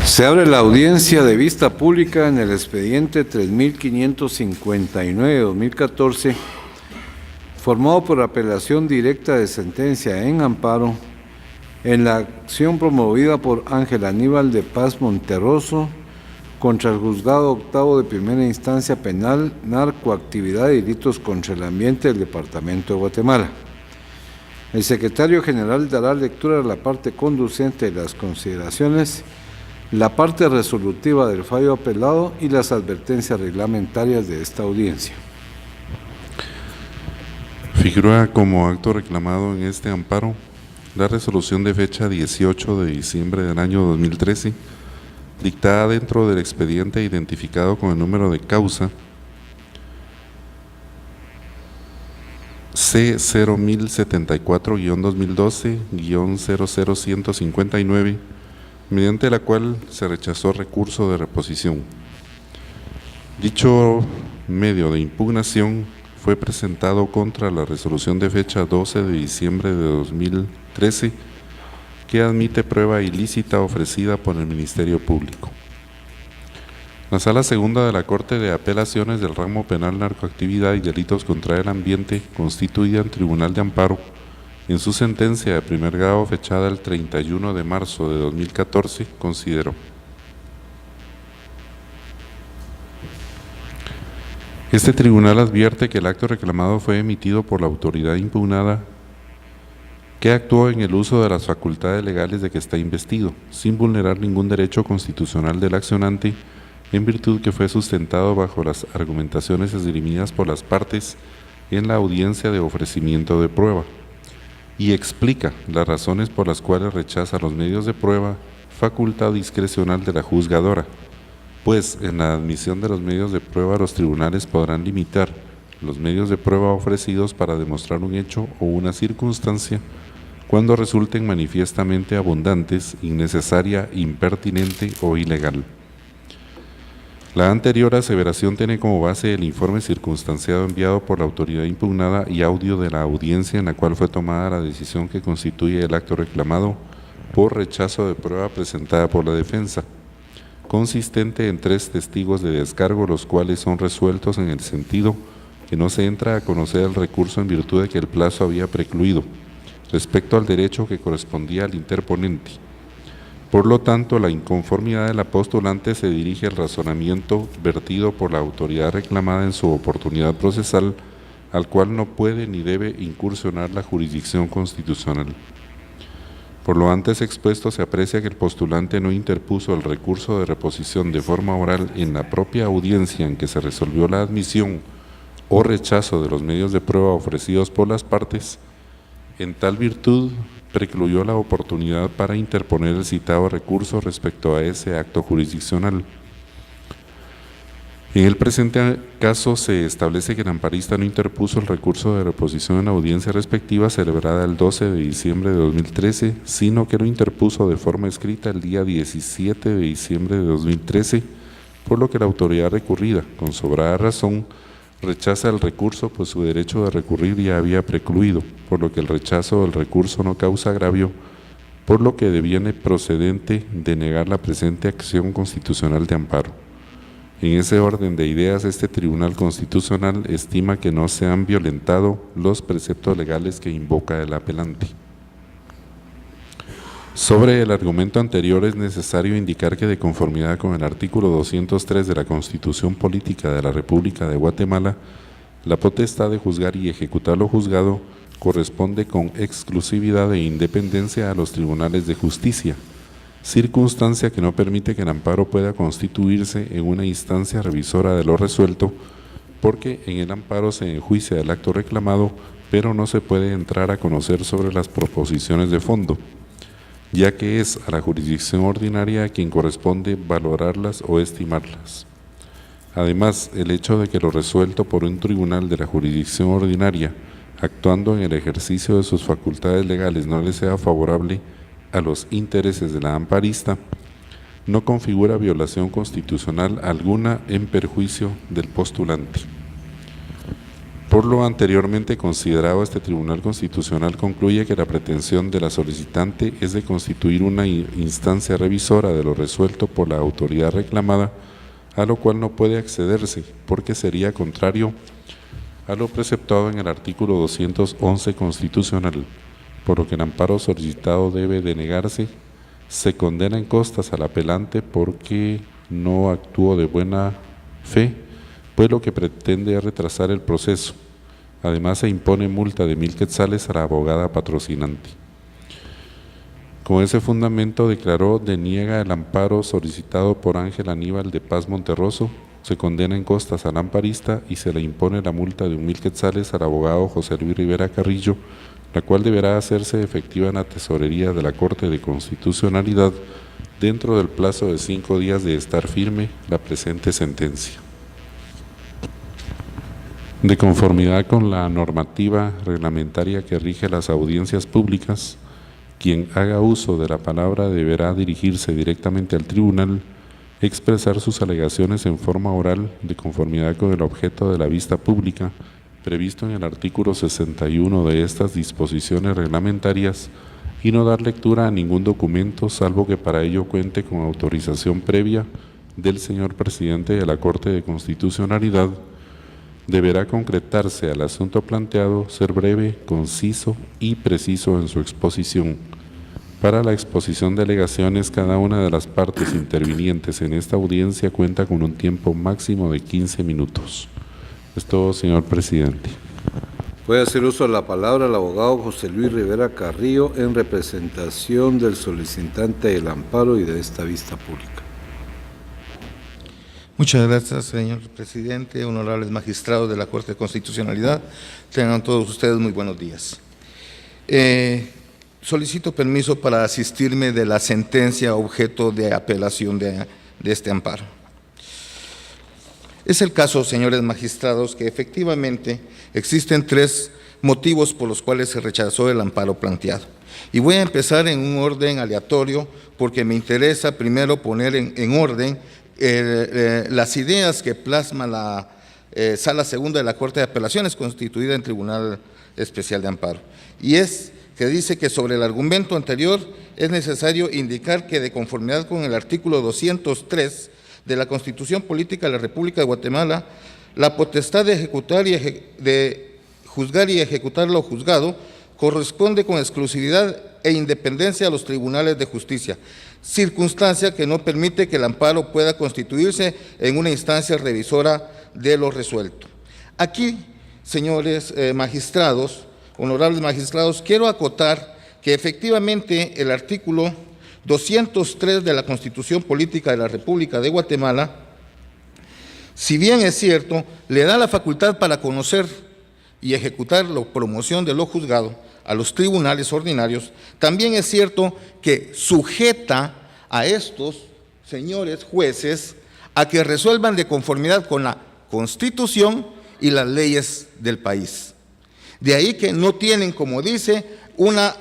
Se abre la audiencia de vista pública en el expediente 3559-2014, formado por apelación directa de sentencia en amparo, en la acción promovida por Ángel Aníbal de Paz Monterroso contra el Juzgado Octavo de Primera Instancia Penal, Narcoactividad y Delitos contra el Ambiente del Departamento de Guatemala. El secretario general dará lectura a la parte conducente de las consideraciones, la parte resolutiva del fallo apelado y las advertencias reglamentarias de esta audiencia. Figura como acto reclamado en este amparo la resolución de fecha 18 de diciembre del año 2013, dictada dentro del expediente identificado con el número de causa C01074-2012-00159, mediante la cual se rechazó recurso de reposición. Dicho medio de impugnación fue presentado contra la resolución de fecha 12 de diciembre de 2013, que admite prueba ilícita ofrecida por el Ministerio Público. La Sala Segunda de la Corte de Apelaciones del Ramo Penal Narcoactividad y Delitos contra el Ambiente, constituida en Tribunal de Amparo, en su sentencia de primer grado fechada el 31 de marzo de 2014, consideró: este tribunal advierte que el acto reclamado fue emitido por la autoridad impugnada, que actuó en el uso de las facultades legales de que está investido, sin vulnerar ningún derecho constitucional del accionante, en virtud que fue sustentado bajo las argumentaciones esgrimidas por las partes en la audiencia de ofrecimiento de prueba, y explica las razones por las cuales rechaza los medios de prueba, facultad discrecional de la juzgadora, pues en la admisión de los medios de prueba los tribunales podrán limitar los medios de prueba ofrecidos para demostrar un hecho o una circunstancia cuando resulten manifiestamente abundantes, innecesaria, impertinente o ilegal. La anterior aseveración tiene como base el informe circunstanciado enviado por la autoridad impugnada y audio de la audiencia en la cual fue tomada la decisión que constituye el acto reclamado por rechazo de prueba presentada por la defensa, consistente en 3 testigos de descargo, los cuales son resueltos en el sentido que no se entra a conocer el recurso en virtud de que el plazo había precluido respecto al derecho que correspondía al interponente. Por lo tanto, la inconformidad de la postulante se dirige al razonamiento vertido por la autoridad reclamada en su oportunidad procesal, al cual no puede ni debe incursionar la jurisdicción constitucional. Por lo antes expuesto, se aprecia que el postulante no interpuso el recurso de reposición de forma oral en la propia audiencia en que se resolvió la admisión o rechazo de los medios de prueba ofrecidos por las partes. En tal virtud, precluyó la oportunidad para interponer el citado recurso respecto a ese acto jurisdiccional. En el presente caso se establece que el amparista no interpuso el recurso de reposición en la audiencia respectiva celebrada el 12 de diciembre de 2013, sino que lo interpuso de forma escrita el día 17 de diciembre de 2013, por lo que la autoridad recurrida, con sobrada razón, rechaza el recurso, pues su derecho de recurrir ya había precluido, por lo que el rechazo del recurso no causa agravio, por lo que deviene procedente de negar la presente acción constitucional de amparo. En ese orden de ideas, este Tribunal Constitucional estima que no se han violentado los preceptos legales que invoca el apelante. Sobre el argumento anterior es necesario indicar que, de conformidad con el artículo 203 de la Constitución Política de la República de Guatemala, la potestad de juzgar y ejecutar lo juzgado corresponde con exclusividad e independencia a los tribunales de justicia, circunstancia que no permite que el amparo pueda constituirse en una instancia revisora de lo resuelto, porque en el amparo se enjuicia el acto reclamado, pero no se puede entrar a conocer sobre las proposiciones de fondo, ya que es a la jurisdicción ordinaria a quien corresponde valorarlas o estimarlas. Además, el hecho de que lo resuelto por un tribunal de la jurisdicción ordinaria, actuando en el ejercicio de sus facultades legales, no le sea favorable a los intereses de la amparista, no configura violación constitucional alguna en perjuicio del postulante. Por lo anteriormente considerado, este Tribunal Constitucional concluye que la pretensión de la solicitante es de constituir una instancia revisora de lo resuelto por la autoridad reclamada, a lo cual no puede accederse porque sería contrario a lo preceptuado en el artículo 211 constitucional, por lo que el amparo solicitado debe denegarse. Se condena en costas al apelante porque no actuó de buena fe, pues lo que pretende es retrasar el proceso. Además, se impone multa de 1,000 quetzales a la abogada patrocinante. Con ese fundamento declaró deniega el amparo solicitado por Ángel Aníbal de Paz Monterroso, se condena en costas al amparista y se le impone la multa de 1,000 quetzales al abogado José Luis Rivera Carrillo, la cual deberá hacerse efectiva en la tesorería de la Corte de Constitucionalidad dentro del plazo de 5 días de estar firme la presente sentencia. De conformidad con la normativa reglamentaria que rige las audiencias públicas, quien haga uso de la palabra deberá dirigirse directamente al tribunal, expresar sus alegaciones en forma oral de conformidad con el objeto de la vista pública previsto en el artículo 61 de estas disposiciones reglamentarias y no dar lectura a ningún documento salvo que para ello cuente con autorización previa del señor presidente de la Corte de Constitucionalidad. Deberá concretarse al asunto planteado, ser breve, conciso y preciso en su exposición. Para la exposición de alegaciones, cada una de las partes intervinientes en esta audiencia cuenta con un tiempo máximo de 15 minutos. Es todo, señor presidente. Puede hacer uso de la palabra el abogado José Luis Rivera Carrillo en representación del solicitante del amparo y de esta vista pública. Muchas gracias, señor presidente, honorables magistrados de la Corte de Constitucionalidad. Tengan todos ustedes muy buenos días. Solicito permiso para asistirme de la sentencia objeto de apelación de este amparo. Es el caso, señores magistrados, que efectivamente existen 3 motivos por los cuales se rechazó el amparo planteado. Y voy a empezar en un orden aleatorio porque me interesa primero poner en orden las ideas que plasma la Sala Segunda de la Corte de Apelaciones constituida en Tribunal Especial de Amparo. Y es que dice que sobre el argumento anterior es necesario indicar que de conformidad con el artículo 203 de la Constitución Política de la República de Guatemala, la potestad de ejecutar y de juzgar y ejecutar lo juzgado corresponde con exclusividad e independencia a los tribunales de justicia, circunstancia que no permite que el amparo pueda constituirse en una instancia revisora de lo resuelto. Aquí, señores magistrados, honorables magistrados, quiero acotar que efectivamente el artículo 203 de la Constitución Política de la República de Guatemala, si bien es cierto, le da la facultad para conocer y ejecutar la promoción de lo juzgado a los tribunales ordinarios, también es cierto que sujeta a estos señores jueces a que resuelvan de conformidad con la Constitución y las leyes del país. De ahí que no tienen, como dice, una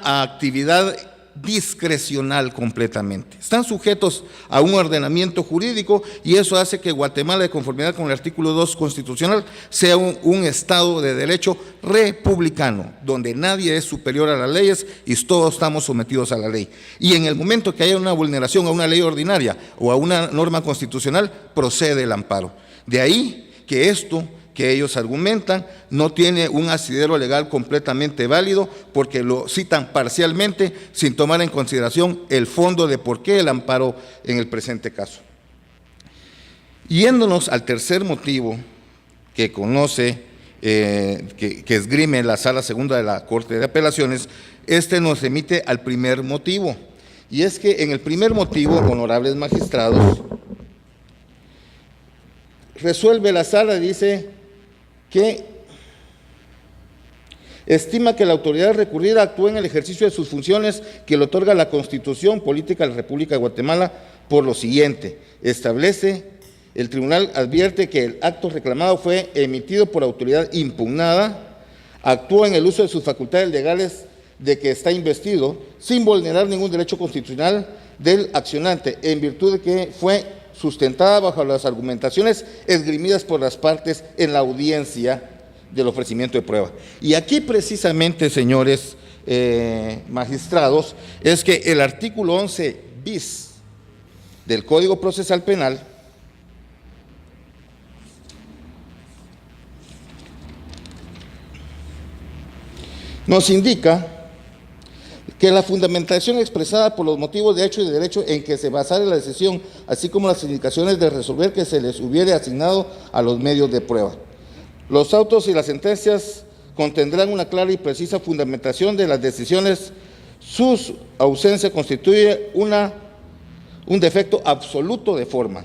actividad discrecional completamente. Están sujetos a un ordenamiento jurídico y eso hace que Guatemala, de conformidad con el artículo 2 constitucional, sea un Estado de derecho republicano, donde nadie es superior a las leyes y todos estamos sometidos a la ley. Y en el momento que haya una vulneración a una ley ordinaria o a una norma constitucional, procede el amparo. De ahí que esto que ellos argumentan no tiene un asidero legal completamente válido porque lo citan parcialmente sin tomar en consideración el fondo de por qué el amparo en el presente caso. Yéndonos al tercer motivo que conoce, que esgrime la Sala Segunda de la Corte de Apelaciones, este nos remite al primer motivo. Y es que en el primer motivo, honorables magistrados, resuelve la Sala, dice que estima que la autoridad recurrida actúa en el ejercicio de sus funciones que le otorga la Constitución Política de la República de Guatemala por lo siguiente. Establece, el tribunal advierte que el acto reclamado fue emitido por autoridad impugnada, actúa en el uso de sus facultades legales de que está investido, sin vulnerar ningún derecho constitucional del accionante, en virtud de que fue sustentada bajo las argumentaciones esgrimidas por las partes en la audiencia del ofrecimiento de prueba. Y aquí precisamente, señores magistrados, es que el artículo 11 bis del Código Procesal Penal nos indica que la fundamentación expresada por los motivos de hecho y de derecho en que se basara la decisión, así como las indicaciones de resolver que se les hubiere asignado a los medios de prueba. Los autos y las sentencias contendrán una clara y precisa fundamentación de las decisiones. Su ausencia constituye un defecto absoluto de forma.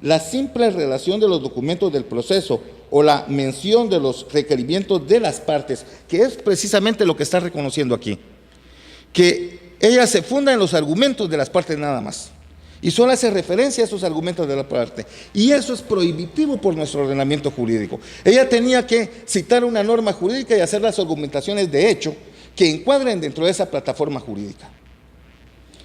La simple relación de los documentos del proceso o la mención de los requerimientos de las partes, que es precisamente lo que está reconociendo aquí, que ella se funda en los argumentos de las partes nada más, y solo hace referencia a esos argumentos de la parte, y eso es prohibitivo por nuestro ordenamiento jurídico. Ella tenía que citar una norma jurídica y hacer las argumentaciones de hecho que encuadren dentro de esa plataforma jurídica.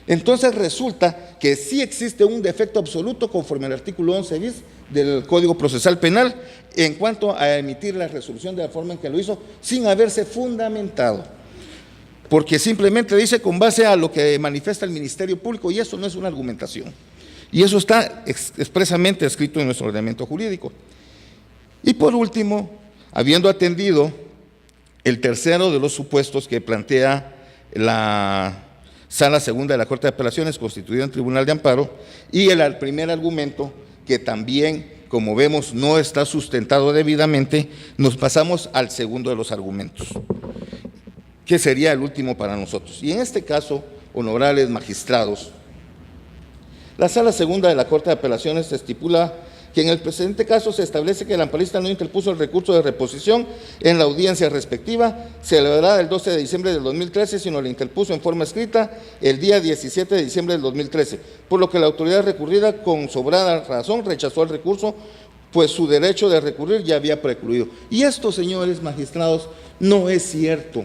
Entonces resulta que sí existe un defecto absoluto conforme al artículo 11 bis del Código Procesal Penal en cuanto a emitir la resolución de la forma en que lo hizo sin haberse fundamentado, porque simplemente dice con base a lo que manifiesta el Ministerio Público, y eso no es una argumentación, y eso está expresamente escrito en nuestro ordenamiento jurídico. Y por último, habiendo atendido el tercero de los supuestos que plantea la Sala Segunda de la Corte de Apelaciones, constituida en Tribunal de Amparo, y el primer argumento, que también, como vemos, no está sustentado debidamente, nos pasamos al segundo de los argumentos, que sería el último para nosotros. Y en este caso, honorables magistrados, la Sala Segunda de la Corte de Apelaciones estipula que en el presente caso se establece que el amparista no interpuso el recurso de reposición en la audiencia respectiva, celebrada el 12 de diciembre del 2013, sino lo interpuso en forma escrita el día 17 de diciembre del 2013, por lo que la autoridad recurrida con sobrada razón rechazó el recurso, pues su derecho de recurrir ya había precluido. Y esto, señores magistrados, no es cierto.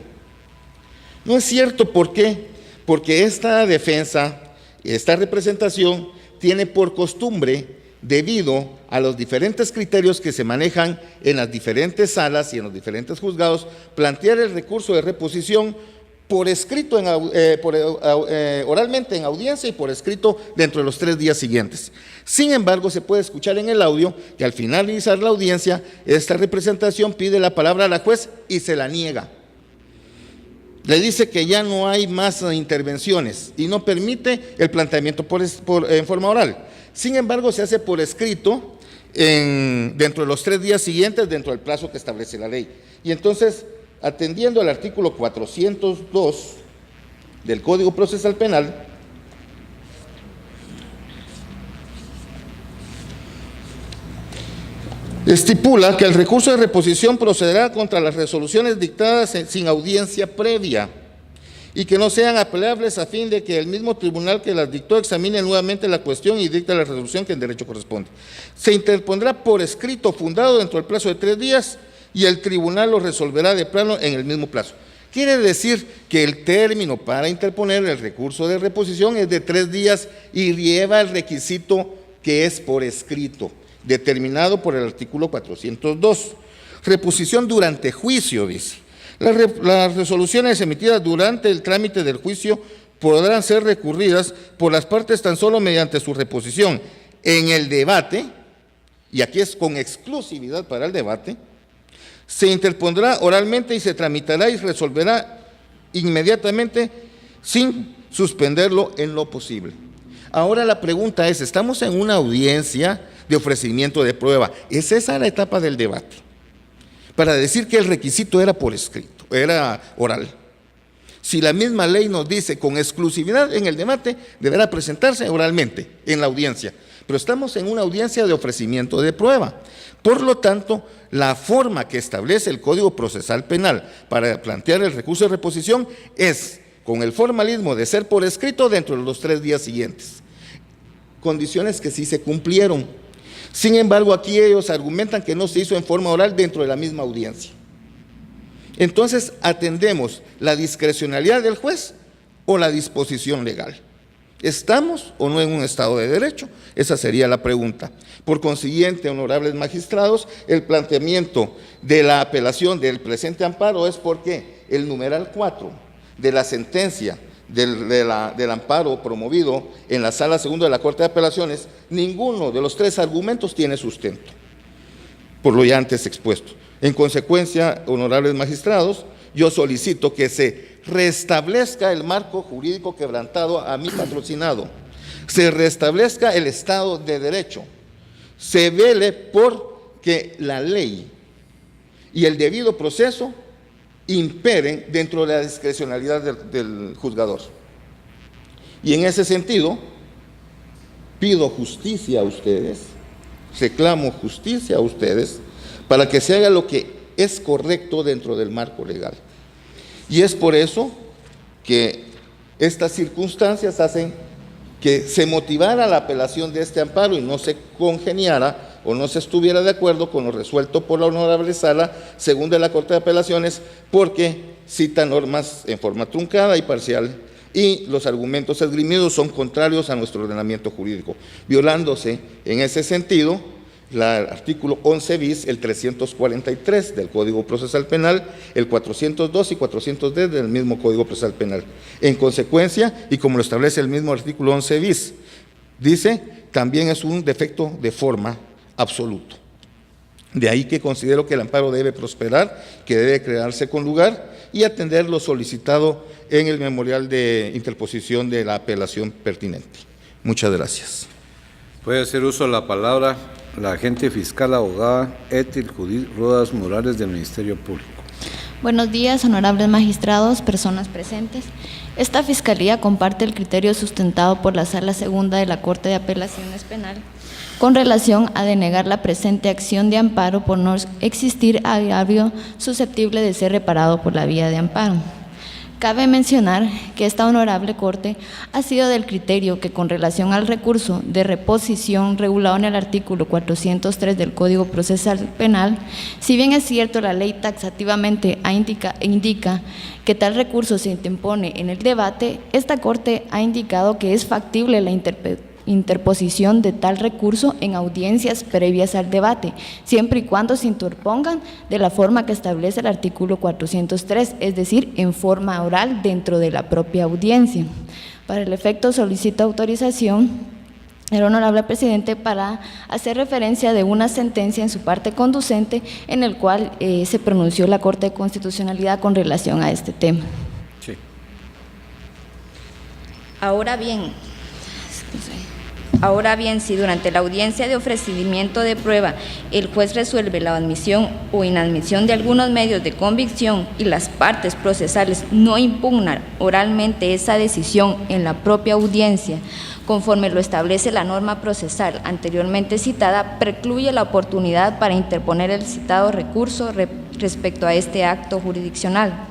No es cierto, ¿por qué? Porque esta defensa, esta representación, tiene por costumbre, debido a los diferentes criterios que se manejan en las diferentes salas y en los diferentes juzgados, plantear el recurso de reposición por escrito, oralmente en audiencia y por escrito dentro de los 3 días siguientes. Sin embargo, se puede escuchar en el audio que al finalizar la audiencia, esta representación pide la palabra a la juez y se la niega. Le dice que ya no hay más intervenciones y no permite el planteamiento en forma oral. Sin embargo, se hace por escrito dentro de los 3 días siguientes, dentro del plazo que establece la ley. Y entonces, atendiendo al artículo 402 del Código Procesal Penal, estipula que el recurso de reposición procederá contra las resoluciones dictadas sin audiencia previa y que no sean apelables a fin de que el mismo tribunal que las dictó examine nuevamente la cuestión y dicte la resolución que en derecho corresponde. Se interpondrá por escrito fundado dentro del plazo de 3 días y el tribunal lo resolverá de plano en el mismo plazo. Quiere decir que el término para interponer el recurso de reposición es de 3 días y lleva el requisito que es por escrito, determinado por el artículo 402. Reposición durante juicio, dice. Las resoluciones emitidas durante el trámite del juicio podrán ser recurridas por las partes tan solo mediante su reposición en el debate, y aquí es con exclusividad para el debate, se interpondrá oralmente y se tramitará y resolverá inmediatamente sin suspenderlo en lo posible. Ahora la pregunta es, estamos en una audiencia de ofrecimiento de prueba, ¿es esa la etapa del debate? Para decir que el requisito era por escrito, era oral. Si la misma ley nos dice con exclusividad en el debate, deberá presentarse oralmente en la audiencia. Pero estamos en una audiencia de ofrecimiento de prueba. Por lo tanto, la forma que establece el Código Procesal Penal para plantear el recurso de reposición es con el formalismo de ser por escrito dentro de los 3 días siguientes. Condiciones que sí se cumplieron. Sin embargo, aquí ellos argumentan que no se hizo en forma oral dentro de la misma audiencia. Entonces, atendemos la discrecionalidad del juez o la disposición legal. ¿Estamos o no en un Estado de Derecho? Esa sería la pregunta. Por consiguiente, honorables magistrados, el planteamiento de la apelación del presente amparo es porque el numeral 4 de la sentencia del amparo promovido en la Sala Segunda de la Corte de Apelaciones, ninguno de los tres argumentos tiene sustento, por lo ya antes expuesto. En consecuencia, honorables magistrados, yo solicito que se restablezca el marco jurídico quebrantado a mi patrocinado, se restablezca el Estado de Derecho, se vele por que la ley y el debido proceso imperen dentro de la discrecionalidad del juzgador. Y en ese sentido, pido justicia a ustedes, reclamo justicia a ustedes, para que se haga lo que es correcto dentro del marco legal. Y es por eso que estas circunstancias hacen que se motivara la apelación de este amparo y no se congeniara o no se estuviera de acuerdo con lo resuelto por la honorable Sala Segunda de la Corte de Apelaciones, porque cita normas en forma truncada y parcial y los argumentos esgrimidos son contrarios a nuestro ordenamiento jurídico, violándose en ese sentido el artículo 11 bis, el 343 del Código Procesal Penal, el 402 y 410 del mismo Código Procesal Penal. En consecuencia, y como lo establece el mismo artículo 11 bis, dice, también es un defecto de forma absoluto. De ahí que considero que el amparo debe prosperar, que debe crearse con lugar y atender lo solicitado en el memorial de interposición de la apelación pertinente. Muchas gracias. Puede hacer uso de la palabra la agente fiscal abogada Etil Judith Rodas Morales del Ministerio Público. Buenos días, honorables magistrados, personas presentes. Esta Fiscalía comparte el criterio sustentado por la Sala Segunda de la Corte de Apelaciones Penal con relación a denegar la presente acción de amparo por no existir agravio susceptible de ser reparado por la vía de amparo. Cabe mencionar que esta honorable Corte ha sido del criterio que con relación al recurso de reposición regulado en el artículo 403 del Código Procesal Penal, si bien es cierto la ley taxativamente indica que tal recurso se interpone en el debate, esta Corte ha indicado que es factible la interposición de tal recurso en audiencias previas al debate, siempre y cuando se interpongan de la forma que establece el artículo 403, es decir, en forma oral dentro de la propia audiencia. Para el efecto, solicito autorización del honorable presidente para hacer referencia de una sentencia en su parte conducente en el cual se pronunció la Corte de Constitucionalidad con relación a este tema. Sí. Ahora bien, si durante la audiencia de ofrecimiento de prueba el juez resuelve la admisión o inadmisión de algunos medios de convicción y las partes procesales no impugnan oralmente esa decisión en la propia audiencia, conforme lo establece la norma procesal anteriormente citada, precluye la oportunidad para interponer el citado recurso respecto a este acto jurisdiccional.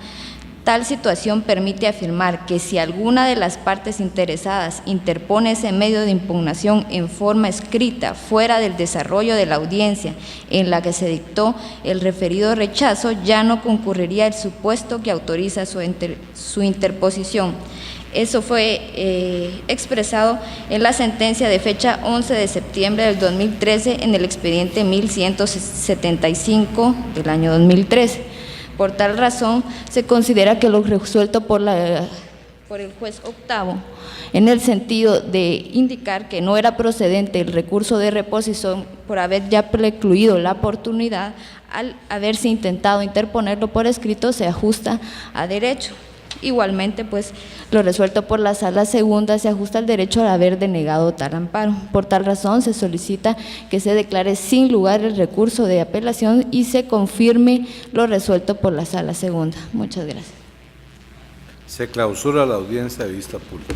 Tal situación permite afirmar que si alguna de las partes interesadas interpone ese medio de impugnación en forma escrita fuera del desarrollo de la audiencia en la que se dictó el referido rechazo, ya no concurriría el supuesto que autoriza su interposición. Eso fue expresado en la sentencia de fecha 11 de septiembre del 2013 en el expediente 1175 del año 2013. Por tal razón, se considera que lo resuelto por el juez octavo, en el sentido de indicar que no era procedente el recurso de reposición por haber ya precluido la oportunidad, al haberse intentado interponerlo por escrito, se ajusta a derecho. Igualmente, pues, lo resuelto por la Sala Segunda se ajusta al derecho al haber denegado tal amparo. Por tal razón, se solicita que se declare sin lugar el recurso de apelación y se confirme lo resuelto por la Sala Segunda. Muchas gracias. Se clausura la audiencia de vista pública.